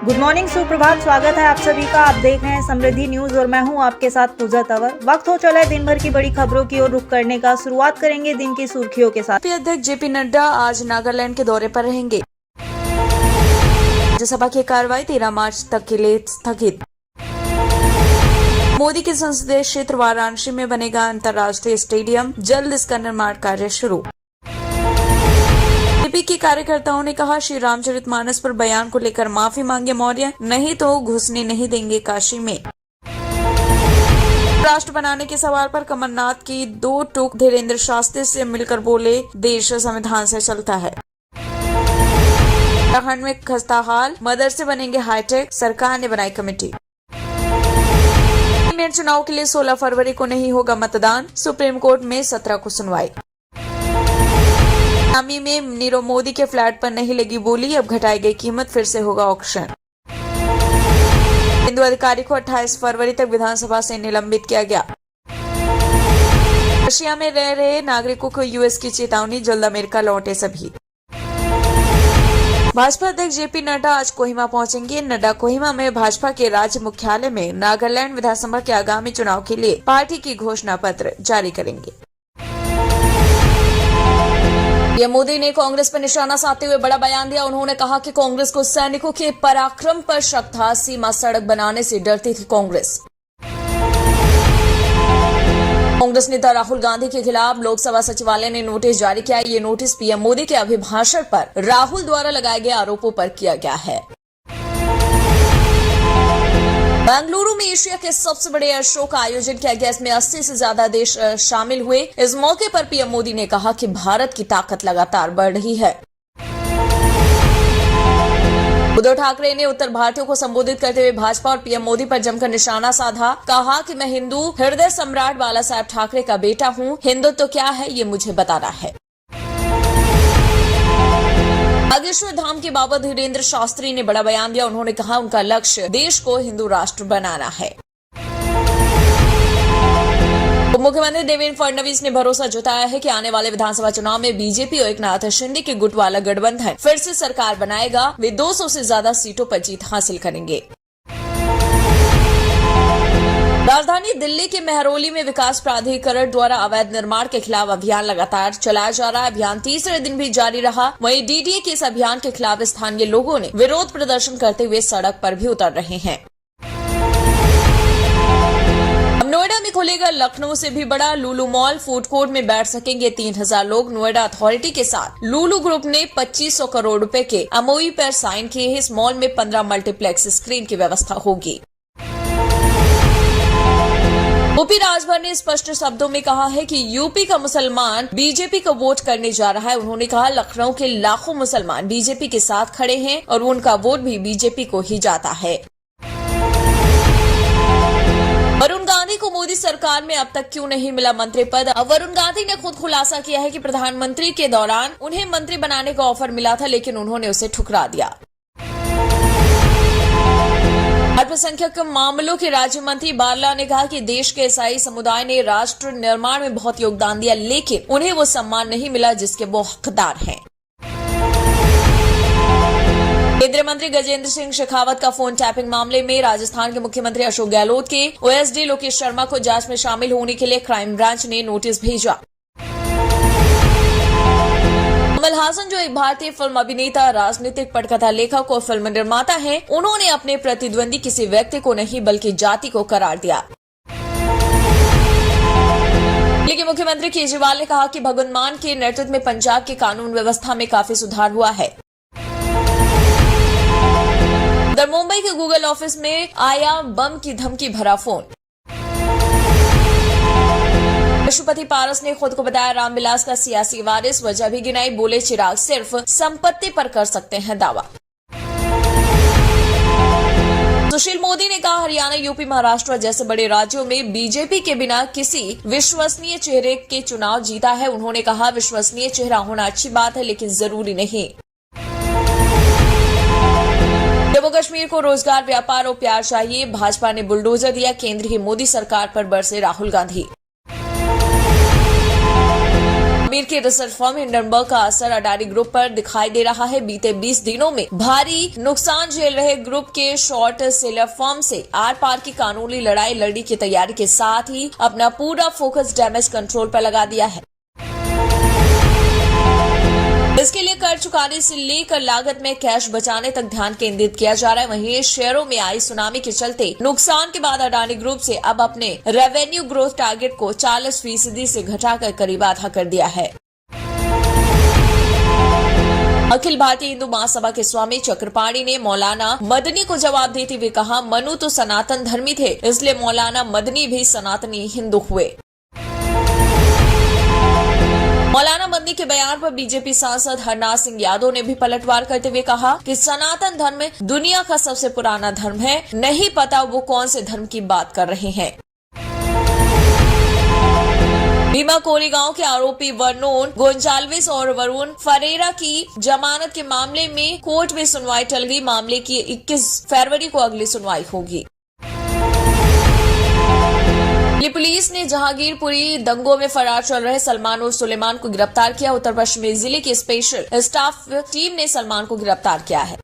Good morning, सुप्रभात। स्वागत है आप सभी का। आप देख रहे हैं समृद्धि न्यूज और मैं हूं आपके साथ पूजा तंवर। वक्त हो चला है दिन भर की बड़ी खबरों की ओर रुख करने का। शुरुआत करेंगे दिन की सुर्खियों के साथ। अध्यक्ष जेपी नड्डा आज नागालैंड के दौरे पर रहेंगे। राज्यसभा की कार्रवाई 13 मार्च तक के लिए स्थगित। मोदी के संसदीय क्षेत्र वाराणसी में बनेगा अंतर्राष्ट्रीय स्टेडियम, जल्द इसका निर्माण कार्य शुरू। बीजेपी के कार्यकर्ताओं ने कहा, श्री रामचरितमानस पर बयान को लेकर माफी मांगे मौर्य, नहीं तो घुसने नहीं देंगे काशी में। राष्ट्र बनाने के सवाल पर कमलनाथ की 2 टूक धीरेन्द्र शास्त्री से मिलकर बोले, देश संविधान से चलता है। उत्तराखंड में खस्ता हाल, मदरसे बनेंगे हाईटेक, सरकार ने बनाई कमेटी। चुनाव के लिए 16 फरवरी को नहीं होगा मतदान, सुप्रीम कोर्ट में 17 को सुनवाई। मियामी में नीरव मोदी के फ्लैट पर नहीं लगी बोली, अब घटाई गई कीमत, फिर से होगा ऑक्शन। हिंदू अधिकारी को 28 फरवरी तक विधानसभा से निलंबित किया गया। रशिया में रह रहे नागरिकों को यूएस की चेतावनी, जल्द अमेरिका लौटे सभी। भाजपा अध्यक्ष जेपी नड्डा आज कोहिमा पहुंचेंगे। नड्डा कोहिमा में भाजपा के राज्य मुख्यालय में नागालैंड विधानसभा के आगामी चुनाव के लिए पार्टी की घोषणा पत्र जारी करेंगे। पीएम मोदी ने कांग्रेस पर निशाना साधते हुए बड़ा बयान दिया। उन्होंने कहा कि कांग्रेस को सैनिकों के पराक्रम पर शक था, सीमा सड़क बनाने से डरती थी कांग्रेस। कांग्रेस नेता राहुल गांधी के खिलाफ लोकसभा सचिवालय ने नोटिस जारी किया। ये नोटिस पीएम मोदी के अभिभाषण पर राहुल द्वारा लगाए गए आरोपों पर किया गया है। बेंगलुरु में एशिया के सबसे बड़े एयर शो का आयोजन किया गया। इसमें 80 से ज्यादा देश शामिल हुए। इस मौके पर पीएम मोदी ने कहा कि भारत की ताकत लगातार बढ़ रही है। उद्धव ठाकरे ने उत्तर भारतीयों को संबोधित करते हुए भाजपा और पीएम मोदी पर जमकर निशाना साधा। कहा कि मैं हिंदू हृदय सम्राट बाला साहेब ठाकरे का बेटा हूं। हिंदुत्व तो क्या है ये मुझे बताना है। बागेश्वर धाम के बाबा धीरेन्द्र शास्त्री ने बड़ा बयान दिया। उन्होंने कहा, उनका लक्ष्य देश को हिंदू राष्ट्र बनाना है। मुख्यमंत्री देवेंद्र फडणवीस ने भरोसा जताया है कि आने वाले विधानसभा चुनाव में बीजेपी और एकनाथ शिंदे के गुट वाला गठबंधन फिर से सरकार बनाएगा। वे 200 से ज्यादा सीटों पर जीत हासिल करेंगे। राजधानी दिल्ली के मेहरौली में विकास प्राधिकरण द्वारा अवैध निर्माण के खिलाफ अभियान लगातार चलाया जा रहा है। अभियान तीसरे दिन भी जारी रहा। वहीं डीडीए के इस अभियान के खिलाफ स्थानीय लोगों ने विरोध प्रदर्शन करते हुए सड़क पर भी उतर रहे हैं। नोएडा में खुलेगा लखनऊ से भी बड़ा लुलु मॉल। फूड कोर्ट में बैठ सकेंगे 3000 लोग। नोएडा अथॉरिटी के साथ लुलु ग्रुप ने 2500 करोड़ रुपए के एमओयू पर साइन किए हैं। इस मॉल में 15 मल्टीप्लेक्स स्क्रीन की व्यवस्था होगी। यूपी राजभर ने स्पष्ट शब्दों में कहा है कि यूपी का मुसलमान बीजेपी को वोट करने जा रहा है। उन्होंने कहा, लखनऊ के लाखों मुसलमान बीजेपी के साथ खड़े हैं और उनका वोट भी बीजेपी को ही जाता है। वरुण गांधी को मोदी सरकार में अब तक क्यों नहीं मिला मंत्री पद? अब वरुण गांधी ने खुद खुलासा किया है कि प्रधानमंत्री के दौरान उन्हें मंत्री बनाने का ऑफर मिला था, लेकिन उन्होंने उसे ठुकरा दिया। अल्पसंख्यक मामलों के राज्य मंत्री बारला ने कहा कि देश के ईसाई समुदाय ने राष्ट्र निर्माण में बहुत योगदान दिया, लेकिन उन्हें वो सम्मान नहीं मिला जिसके वो हकदार हैं। केंद्रीय मंत्री गजेंद्र सिंह शेखावत का फोन टैपिंग मामले में राजस्थान के मुख्यमंत्री अशोक गहलोत के ओएसडी लोकेश शर्मा को जांच में शामिल होने के लिए क्राइम ब्रांच ने नोटिस भेजा। कमल हासन, जो एक भारतीय फिल्म अभिनेता, राजनीतिक पटकथा लेखक और फिल्म निर्माता हैं, उन्होंने अपने प्रतिद्वंदी किसी व्यक्ति को नहीं बल्कि जाति को करार दिया। लेकिन मुख्यमंत्री केजरीवाल ने कहा कि भगवंत मान के नेतृत्व में पंजाब की कानून व्यवस्था में काफी सुधार हुआ है। उधर मुंबई के गूगल ऑफिस में आया बम की धमकी भरा फोन। राष्ट्रपति पारस ने खुद को बताया रामविलास का सियासी वारिस। वजह भी गिनाई, बोले चिराग सिर्फ संपत्ति पर कर सकते हैं दावा। सुशील मोदी ने कहा, हरियाणा, यूपी, महाराष्ट्र जैसे बड़े राज्यों में बीजेपी के बिना किसी विश्वसनीय चेहरे के चुनाव जीता है। उन्होंने कहा, विश्वसनीय चेहरा होना अच्छी बात है, लेकिन जरूरी नहीं। जम्मू कश्मीर को रोजगार, व्यापार और प्यार चाहिए। भाजपा ने बुलडोजर दिया। केंद्र की मोदी सरकार पर बरसे राहुल गांधी। अमेरिकी रिसर्च फर्म हिंडनबर्ग का असर अडानी ग्रुप पर दिखाई दे रहा है। बीते 20 दिनों में भारी नुकसान झेल रहे ग्रुप के शॉर्ट सेलर फर्म से आर पार की कानूनी लड़ाई लड़ने की तैयारी के साथ ही अपना पूरा फोकस डैमेज कंट्रोल पर लगा दिया है। इसके लिए कर चुकाने से लेकर लागत में कैश बचाने तक ध्यान केंद्रित किया जा रहा है। वहीं शेयरों में आई सुनामी के चलते नुकसान के बाद अडानी ग्रुप से अब अपने रेवेन्यू ग्रोथ टारगेट को 40% से घटाकर करीब आधा कर दिया है। अखिल भारतीय हिंदू महासभा के स्वामी चक्रपाणी ने मौलाना मदनी को जवाब देते हुए कहा, मनु तो सनातन धर्मी थे, इसलिए मौलाना मदनी भी सनातनी हिंदू हुए। मौलाना मदनी के बयान पर बीजेपी सांसद हरनाथ सिंह यादव ने भी पलटवार करते हुए कहा कि सनातन धर्म दुनिया का सबसे पुराना धर्म है, नहीं पता वो कौन से धर्म की बात कर रहे हैं। भीमा कोरेगांव के आरोपी वर्नोन गोंजाल्विस और वरुण फरेरा की जमानत के मामले में कोर्ट में सुनवाई टल गई। मामले की 21 फरवरी को अगली सुनवाई होगी। दिल्ली पुलिस ने जहांगीरपुरी दंगों में फरार चल रहे सलमान और सुलेमान को गिरफ्तार किया। उत्तर पश्चिमी जिले की स्पेशल स्टाफ टीम ने सलमान को गिरफ्तार किया है।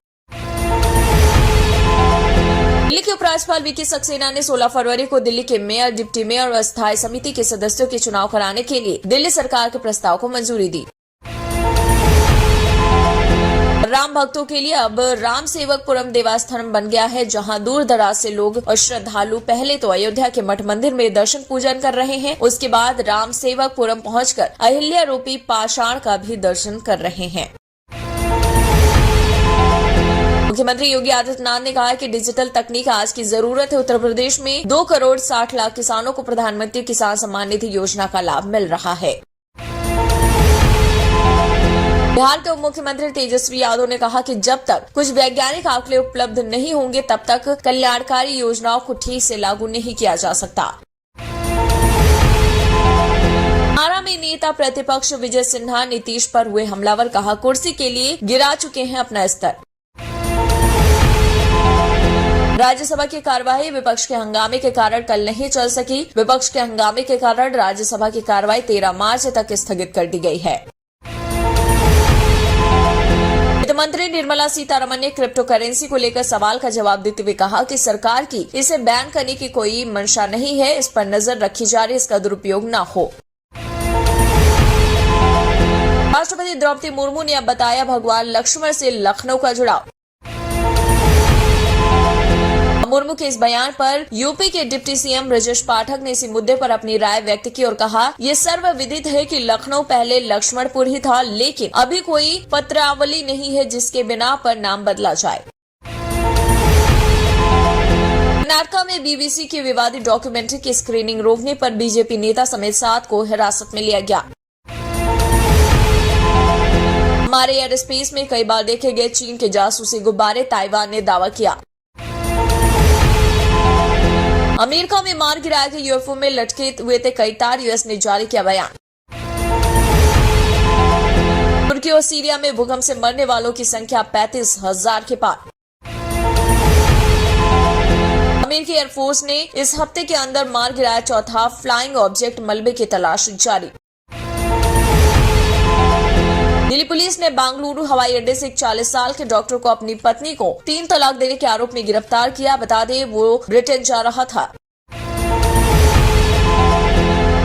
दिल्ली के उपराज्यपाल वीके सक्सेना ने 16 फरवरी को दिल्ली के मेयर, डिप्टी मेयर और स्थायी समिति के सदस्यों के चुनाव कराने के लिए दिल्ली सरकार के प्रस्ताव को मंजूरी दी। राम भक्तों के लिए अब राम सेवकपुरम देवस्थानम बन गया है, जहां दूर दराज से लोग और श्रद्धालु पहले तो अयोध्या के मठ मंदिर में दर्शन पूजन कर रहे हैं, उसके बाद राम सेवकपुरम पहुंचकर अहिल्या रूपी पाषाण का भी दर्शन कर रहे हैं। मुख्यमंत्री योगी आदित्यनाथ ने कहा है कि डिजिटल तकनीक आज की जरूरत है। उत्तर प्रदेश में 2 करोड़ 60 लाख किसानों को प्रधानमंत्री किसान सम्मान निधि योजना का लाभ मिल रहा है। बिहार के उप मुख्यमंत्री तेजस्वी यादव ने कहा कि जब तक कुछ वैज्ञानिक आंकड़े उपलब्ध नहीं होंगे तब तक कल्याणकारी योजनाओं को ठीक से लागू नहीं किया जा सकता। आरा में नेता प्रतिपक्ष विजय सिन्हा नीतीश पर हुए हमलावर, कहा कुर्सी के लिए गिरा चुके हैं अपना स्तर। राज्यसभा की कार्यवाही विपक्ष के हंगामे के कारण कल नहीं चल सकी। विपक्ष के हंगामे के कारण राज्यसभा की कार्यवाही 13 मार्च तक स्थगित कर दी गई है। मंत्री निर्मला सीतारमण ने क्रिप्टो करेंसी को लेकर सवाल का जवाब देते हुए कहा कि सरकार की इसे बैन करने की कोई मंशा नहीं है, इस पर नजर रखी जा रही, इसका दुरुपयोग न हो। राष्ट्रपति द्रौपदी मुर्मू ने अब बताया भगवान लक्ष्मण से लखनऊ का जुड़ाव। मुर्मू के इस बयान पर यूपी के डिप्टी सीएम ब्रजेश पाठक ने इसी मुद्दे पर अपनी राय व्यक्त की और कहा, ये सर्वविदित है कि लखनऊ पहले लक्ष्मणपुर ही था, लेकिन अभी कोई पत्रावली नहीं है जिसके बिना पर नाम बदला जाए। कर्नाटक में बीबीसी की विवादित डॉक्यूमेंट्री की स्क्रीनिंग रोकने पर बीजेपी नेता समेत 7 को हिरासत में लिया गया। हमारे एयर स्पेस में कई बार देखे गए चीन के जासूसी गुब्बारे, ताइवान ने दावा किया। अमेरिका में मार गिराए गए यूएफओ में लटके हुए थे कई तार, यूएस ने जारी किया बयान। तुर्की और सीरिया में भूकंप से मरने वालों की संख्या 35,000 के पार। अमेरिकी एयरफोर्स ने इस हफ्ते के अंदर मार गिराया चौथा फ्लाइंग ऑब्जेक्ट, मलबे की तलाश जारी। दिल्ली पुलिस ने बेंगलुरु हवाई अड्डे से एक 40 साल के डॉक्टर को अपनी पत्नी को 3 तलाक देने के आरोप में गिरफ्तार किया। बता दें वो ब्रिटेन जा रहा था।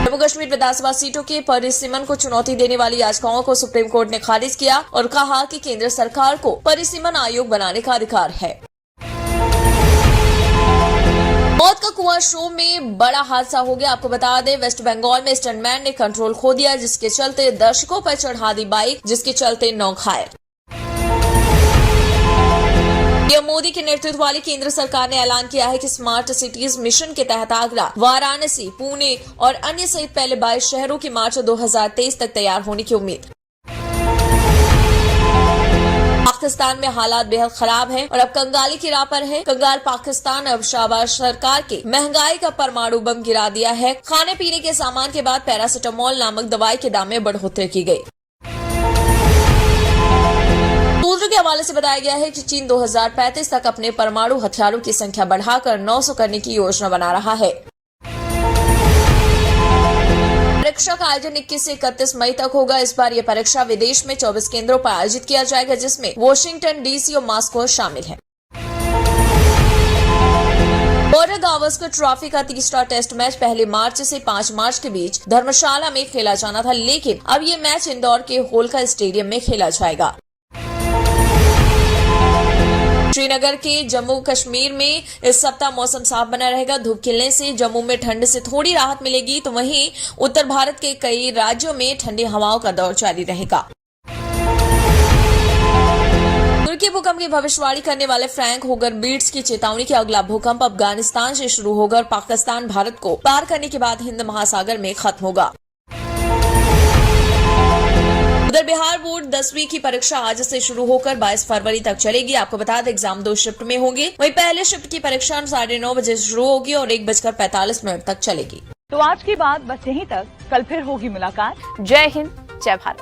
जम्मू कश्मीर विधानसभा सीटों के परिसीमन को चुनौती देने वाली याचिकाओं को सुप्रीम कोर्ट ने खारिज किया और कहा कि केंद्र सरकार को परिसीमन आयोग बनाने का अधिकार है। मौत का कुआं शो में बड़ा हादसा हो गया। आपको बता दें वेस्ट बंगाल में स्टंटमैन ने कंट्रोल खो दिया, जिसके चलते दर्शकों पर चढ़ा दी बाइक, जिसके चलते 9 घायल। पीएम मोदी के नेतृत्व वाली केंद्र सरकार ने ऐलान किया है कि स्मार्ट सिटीज मिशन के तहत आगरा, वाराणसी, पुणे और अन्य सहित पहले 22 शहरों की मार्च 2023 तक तैयार होने की उम्मीद। पाकिस्तान में हालात बेहद खराब हैं और अब कंगाली की राह पर है। कंगाल पाकिस्तान अब शाहबाज सरकार के महंगाई का परमाणु बम गिरा दिया है। खाने पीने के सामान के बाद पैरासिटामोल नामक दवाई के दाम में बढ़ोतरी की गई। सूत्रों के हवाले से बताया गया है कि चीन 2035 तक अपने परमाणु हथियारों की संख्या बढ़ाकर 900 करने की योजना बना रहा है। परीक्षा का आयोजन 21 से 31 मई तक होगा। इस बार ये परीक्षा विदेश में 24 केंद्रों पर आयोजित किया जाएगा, जिसमें वॉशिंगटन डीसी और मॉस्को शामिल है। बॉर्डर गावस्कर ट्रॉफी का तीसरा टेस्ट मैच 1 मार्च से 5 मार्च के बीच धर्मशाला में खेला जाना था, लेकिन अब ये मैच इंदौर के होलकर स्टेडियम में खेला जाएगा। श्रीनगर के जम्मू कश्मीर में इस सप्ताह मौसम साफ बना रहेगा। धूप खिलने से जम्मू में ठंड से थोड़ी राहत मिलेगी, तो वहीं उत्तर भारत के कई राज्यों में ठंडी हवाओं का दौर जारी रहेगा। तुर्की भूकंप की भविष्यवाणी करने वाले फ्रैंक होगर बीट्स की चेतावनी कि अगला भूकंप अफगानिस्तान से शुरू होगा और पाकिस्तान भारत को पार करने के बाद हिंद महासागर में खत्म होगा। उधर बिहार बोर्ड 10वीं की परीक्षा आज से शुरू होकर 22 फरवरी तक चलेगी। आपको बता दें एग्जाम 2 शिफ्ट में होंगे। वहीं पहले शिफ्ट की परीक्षा 9:30 बजे शुरू होगी और 1:45 तक चलेगी। तो आज की बात बस यहीं तक, कल फिर होगी मुलाकात। जय हिंद, जय भारत।